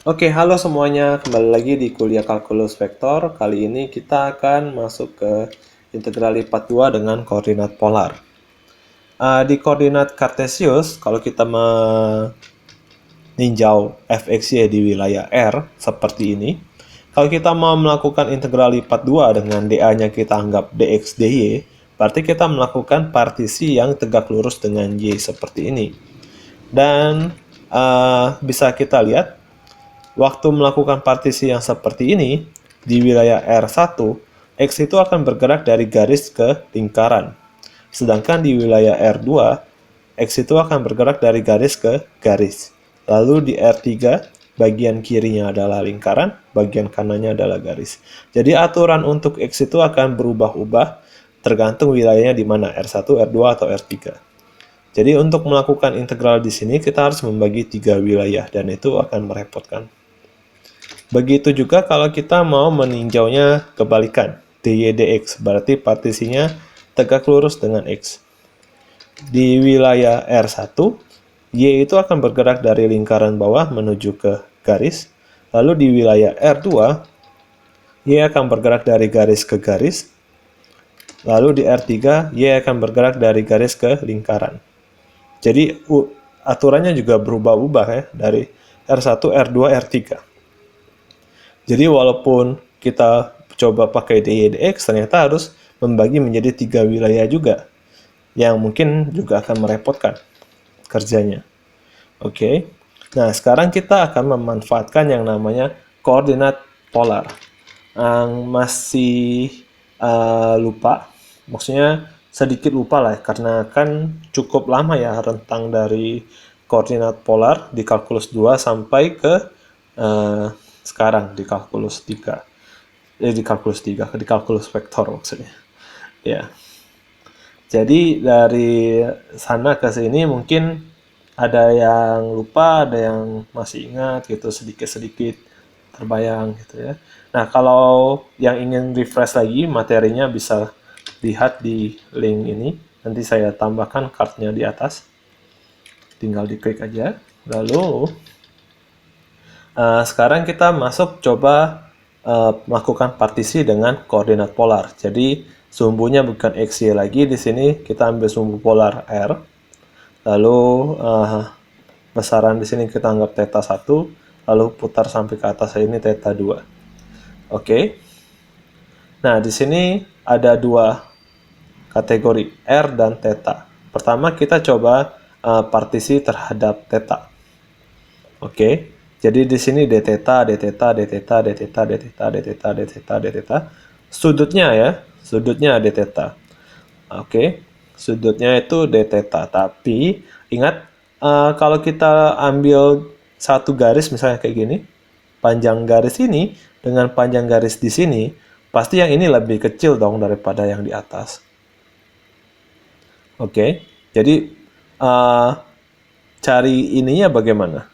Oke, halo semuanya. Kembali lagi di kuliah kalkulus vektor. Kali ini kita akan masuk ke integral lipat 2 dengan koordinat polar. Di koordinat kartesius, kalau kita meninjau fx, y di wilayah R seperti ini, kalau kita mau melakukan integral lipat 2 dengan dA-nya kita anggap dx dy, berarti kita melakukan partisi yang tegak lurus dengan y seperti ini. Dan bisa kita lihat waktu melakukan partisi yang seperti ini, di wilayah R1, X itu akan bergerak dari garis ke lingkaran. Sedangkan di wilayah R2, X itu akan bergerak dari garis ke garis. Lalu di R3, bagian kirinya adalah lingkaran, bagian kanannya adalah garis. Jadi aturan untuk X itu akan berubah-ubah tergantung wilayahnya di mana, R1, R2, atau R3. Jadi untuk melakukan integral di sini kita harus membagi 3 wilayah dan itu akan merepotkan. Begitu juga kalau kita mau meninjaunya kebalikan, dy dx, berarti partisinya tegak lurus dengan x. Di wilayah R1, y itu akan bergerak dari lingkaran bawah menuju ke garis, lalu di wilayah R2, y akan bergerak dari garis ke garis, lalu di R3, y akan bergerak dari garis ke lingkaran. Jadi aturannya juga berubah-ubah ya, dari R1, R2, R3. Jadi walaupun kita coba pakai dy dx, ternyata harus membagi menjadi 3 wilayah juga, yang mungkin juga akan merepotkan kerjanya. Oke, nah sekarang kita akan memanfaatkan yang namanya koordinat polar. Yang masih lupa, maksudnya sedikit lupa lah, karena kan cukup lama ya rentang dari koordinat polar di kalkulus 2 sampai ke sekarang di kalkulus 3. Di kalkulus vektor maksudnya. Ya. Jadi dari sana ke sini mungkin ada yang lupa, ada yang masih ingat gitu, sedikit-sedikit terbayang gitu ya. Nah, kalau yang ingin refresh lagi materinya bisa lihat di link ini. Nanti saya tambahkan cardnya di atas. Tinggal diklik aja. Lalu sekarang kita masuk coba melakukan partisi dengan koordinat polar. Jadi sumbunya bukan x, y lagi. Di sini kita ambil sumbu polar R. Lalu besaran di sini kita anggap theta 1. Lalu putar sampai ke atas ini theta 2. Oke. Nah, di sini ada dua kategori, R dan theta. Pertama kita coba partisi terhadap theta. Oke. Jadi di sini d theta, d theta, d theta, d theta, d theta, d theta, d theta, d theta. Sudutnya ya, sudutnya d theta. Oke. Sudutnya itu d theta. Tapi ingat kalau kita ambil satu garis misalnya kayak gini, panjang garis ini dengan panjang garis di sini, pasti yang ini lebih kecil dong daripada yang di atas. Oke. Jadi cari ininya bagaimana?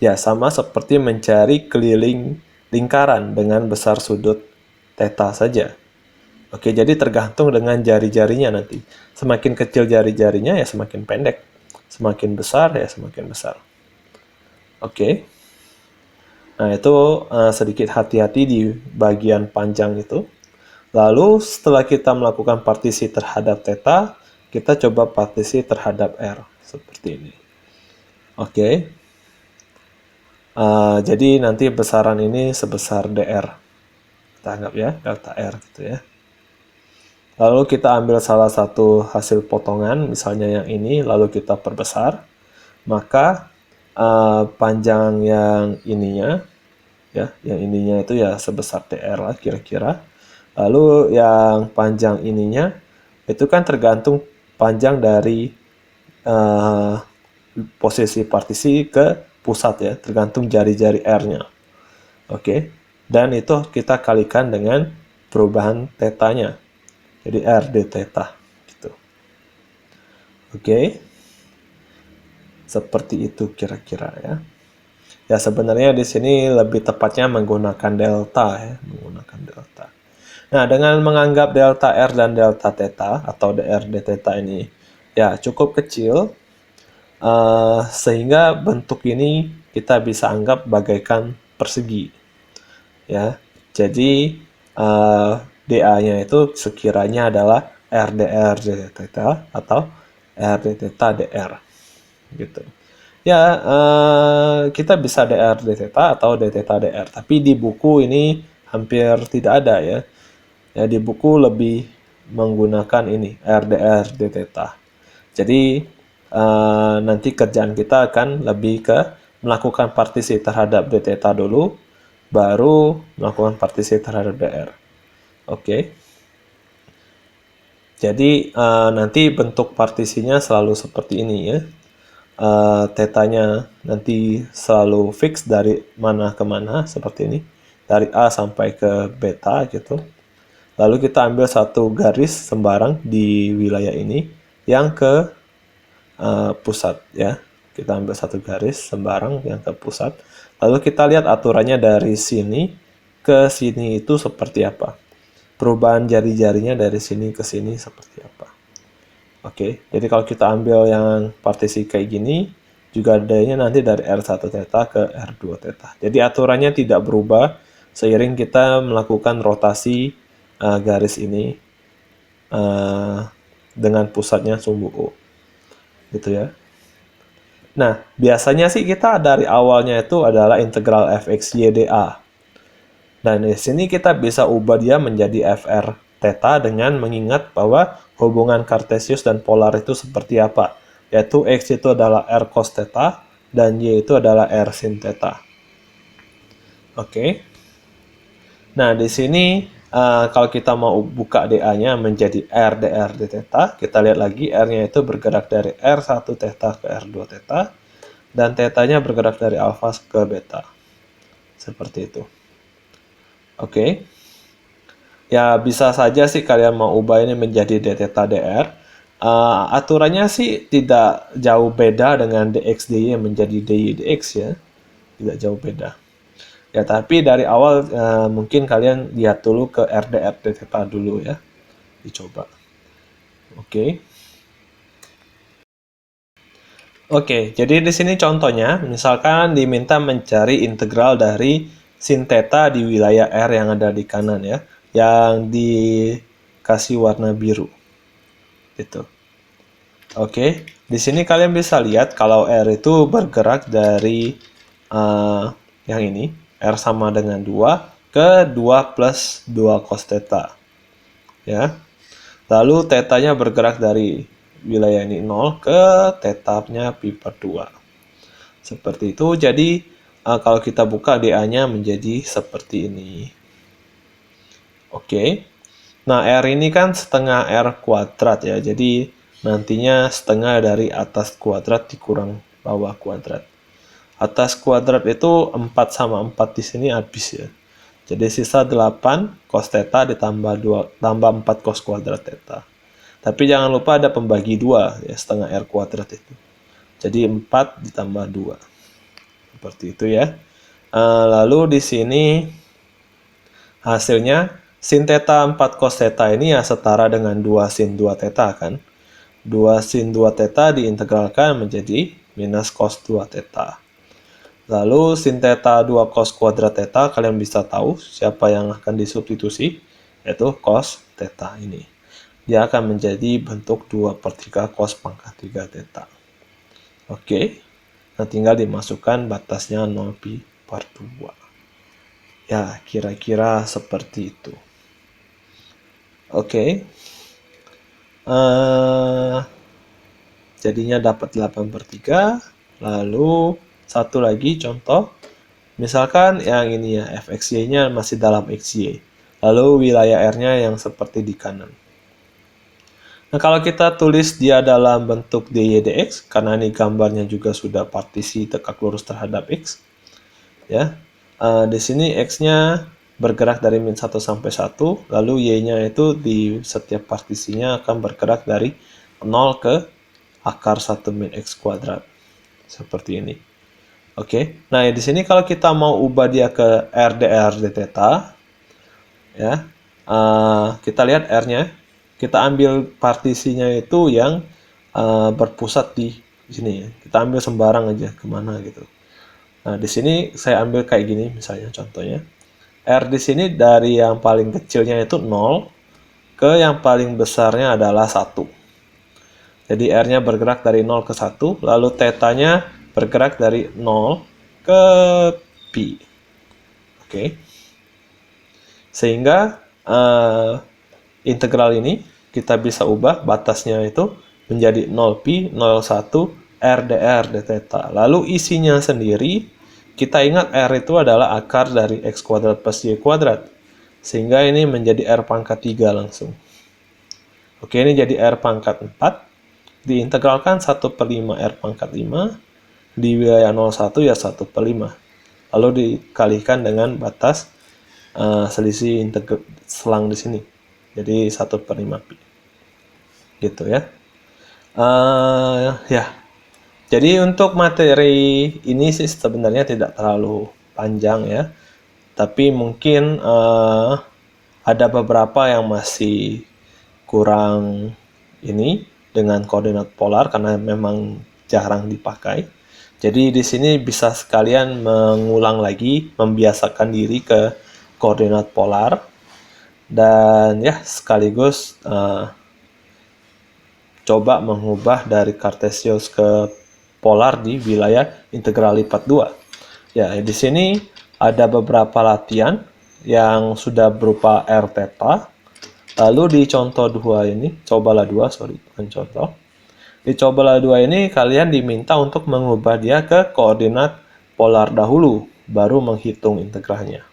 Ya, sama seperti mencari keliling lingkaran dengan besar sudut theta saja. Oke, jadi tergantung dengan jari-jarinya nanti. Semakin kecil jari-jarinya ya semakin pendek. Semakin besar ya semakin besar. Oke. Nah, itu sedikit hati-hati di bagian panjang itu. Lalu setelah kita melakukan partisi terhadap theta, kita coba partisi terhadap R. Seperti ini. Oke. Jadi nanti besaran ini sebesar dr. Kita anggap ya, delta R gitu ya. Lalu kita ambil salah satu hasil potongan, misalnya yang ini, lalu kita perbesar. Maka panjang yang ininya, ya, yang ininya itu ya sebesar dr lah kira-kira. Lalu yang panjang ininya, itu kan tergantung panjang dari posisi partisi ke pusat ya, tergantung jari-jari R-nya. Oke, dan itu kita kalikan dengan perubahan tetanya. Jadi R d theta gitu. Oke. Seperti itu kira-kira ya. Ya sebenarnya di sini lebih tepatnya menggunakan delta ya, menggunakan delta. Nah, dengan menganggap delta R dan delta theta atau dr d theta ini ya cukup kecil, Sehingga bentuk ini kita bisa anggap bagaikan persegi, ya. Jadi DA-nya itu sekiranya adalah RDR d theta atau RD theta DR, gitu. Ya, kita bisa DR d theta atau d theta DR, tapi di buku ini hampir tidak ada, ya. Ya, di buku lebih menggunakan ini RDR d theta. Jadi nanti kerjaan kita akan lebih ke melakukan partisi terhadap d theta dulu, baru melakukan partisi terhadap DR. Oke. Jadi nanti bentuk partisinya selalu seperti ini, ya. Tetanya nanti selalu fix dari mana ke mana seperti ini, dari A sampai ke beta gitu. Lalu kita ambil satu garis sembarang di wilayah ini yang ke pusat, ya. Kita ambil satu garis sembarang yang ke pusat. Lalu kita lihat aturannya dari sini ke sini itu seperti apa. Perubahan jari-jarinya dari sini ke sini seperti apa. Oke, jadi kalau kita ambil yang partisi kayak gini, juga adanya nanti dari R1 theta ke R2 theta. Jadi aturannya tidak berubah seiring kita melakukan rotasi garis ini dengan pusatnya sumbu O. Gitu ya. Nah, biasanya sih kita dari awalnya itu adalah integral fx y dA. Dan di sini kita bisa ubah dia menjadi fr theta dengan mengingat bahwa hubungan kartesius dan polar itu seperti apa. Yaitu x itu adalah r cos theta dan y itu adalah r sin theta. Oke. Nah, di sini kalau kita mau buka dA-nya menjadi r dr d theta, kita lihat lagi r-nya itu bergerak dari r1 theta ke r2 theta dan theta-nya bergerak dari alfa ke beta. Seperti itu. Oke. Ya, bisa saja sih kalian mau ubah ini menjadi d theta dr. Aturannya sih tidak jauh beda dengan dx dy menjadi dy dx, ya. Tidak jauh beda. Ya, tapi dari awal mungkin kalian lihat dulu ke RDR d theta dulu, ya. Dicoba. Oke. Oke, jadi di sini contohnya, misalkan diminta mencari integral dari sin theta di wilayah R yang ada di kanan, ya, yang dikasih warna biru. Gitu. Oke, di sini kalian bisa lihat kalau R itu bergerak dari yang ini, R sama dengan 2 ke 2 plus 2 cos theta. Ya. Lalu theta-nya bergerak dari wilayah ini 0 ke theta-nya pi per 2. Seperti itu. Jadi kalau kita buka dA-nya menjadi seperti ini. Oke. Nah, R ini kan setengah R kuadrat, ya. Jadi nantinya setengah dari atas kuadrat dikurang bawah kuadrat. Atas kuadrat itu 4 sama 4 di sini habis, ya. Jadi sisa 8 cos theta ditambah 4 cos kuadrat theta. Tapi jangan lupa ada pembagi 2, ya, setengah R kuadrat itu. Jadi 4 ditambah 2. Seperti itu, ya. Lalu di sini hasilnya sin theta 4 cos theta ini ya setara dengan 2 sin 2 theta, kan. 2 sin 2 theta diintegralkan menjadi minus cos 2 theta. Lalu sin theta 2 cos kuadrat theta, kalian bisa tahu siapa yang akan disubstitusi, yaitu cos theta ini. Dia akan menjadi bentuk 2/3 cos pangkat 3 theta. Oke, nah tinggal dimasukkan batasnya 0 pi per 2. Ya, kira-kira seperti itu. Oke. Jadinya dapat 8/3. Lalu satu lagi contoh. Misalkan yang ini, ya, fxy-nya masih dalam xy. Lalu wilayah R-nya yang seperti di kanan. Nah, kalau kita tulis dia dalam bentuk dy dx, karena ini gambarnya juga sudah partisi tegak lurus terhadap x, ya. Di sini x-nya bergerak dari min 1 sampai 1, lalu y-nya itu di setiap partisinya akan bergerak dari 0 ke akar 1 min x kuadrat. Seperti ini. Oke. Nah, di sini kalau kita mau ubah dia ke RDR d theta, ya. Kita lihat R-nya. Kita ambil partisinya itu yang berpusat di di sini ya. Kita ambil sembarang aja kemana gitu. Nah, di sini saya ambil kayak gini misalnya contohnya. R di sini dari yang paling kecilnya itu 0 ke yang paling besarnya adalah 1. Jadi R-nya bergerak dari 0 ke 1, lalu θ-nya bergerak dari 0 ke pi. Oke. Sehingga integral ini kita bisa ubah batasnya itu menjadi 0 pi 01 R dr dθ. Lalu isinya sendiri, kita ingat R itu adalah akar dari X kuadrat plus Y kuadrat. Sehingga ini menjadi R pangkat 3 langsung. Oke, ini jadi R pangkat 4. Diintegralkan 1/5 R pangkat 5. Di wilayah 01 ya 1/5. Lalu dikalikan dengan batas selisih selang di sini. Jadi 1/5 pi. Gitu ya. Ya. Jadi untuk materi ini sih sebenarnya tidak terlalu panjang ya. Tapi mungkin ada beberapa yang masih kurang ini dengan koordinat polar karena memang jarang dipakai. Jadi di sini bisa sekalian mengulang lagi, membiasakan diri ke koordinat polar dan ya sekaligus coba mengubah dari Cartesius ke polar di wilayah integral lipat 2. Ya, di sini ada beberapa latihan yang sudah berupa R theta. Lalu di contoh 2 ini, cobalah 2, sorry, bukan contoh. Di cobalah 2 ini kalian diminta untuk mengubah dia ke koordinat polar dahulu, baru menghitung integralnya.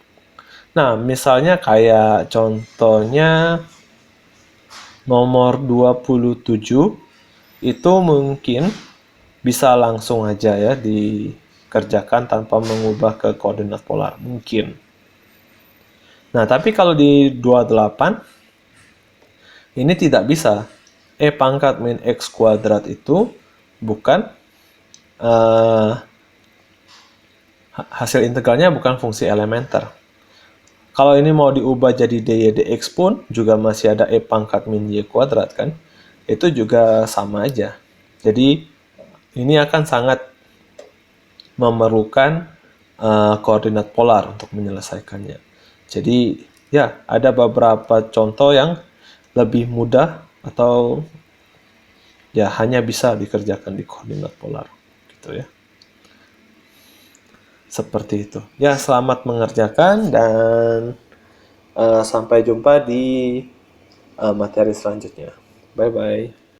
Nah, misalnya kayak contohnya nomor 27, itu mungkin bisa langsung aja ya dikerjakan tanpa mengubah ke koordinat polar, mungkin. Nah, tapi kalau di 28, ini tidak bisa. E pangkat min X kuadrat itu bukan hasil integralnya bukan fungsi elementer. Kalau ini mau diubah jadi dy dx pun juga masih ada E pangkat min Y kuadrat kan. Itu juga sama aja. Jadi ini akan sangat memerlukan koordinat polar untuk menyelesaikannya. Jadi ya ada beberapa contoh yang lebih mudah atau ya hanya bisa dikerjakan di koordinat polar gitu ya. Seperti itu. Ya, selamat mengerjakan dan sampai jumpa di materi selanjutnya. Bye bye.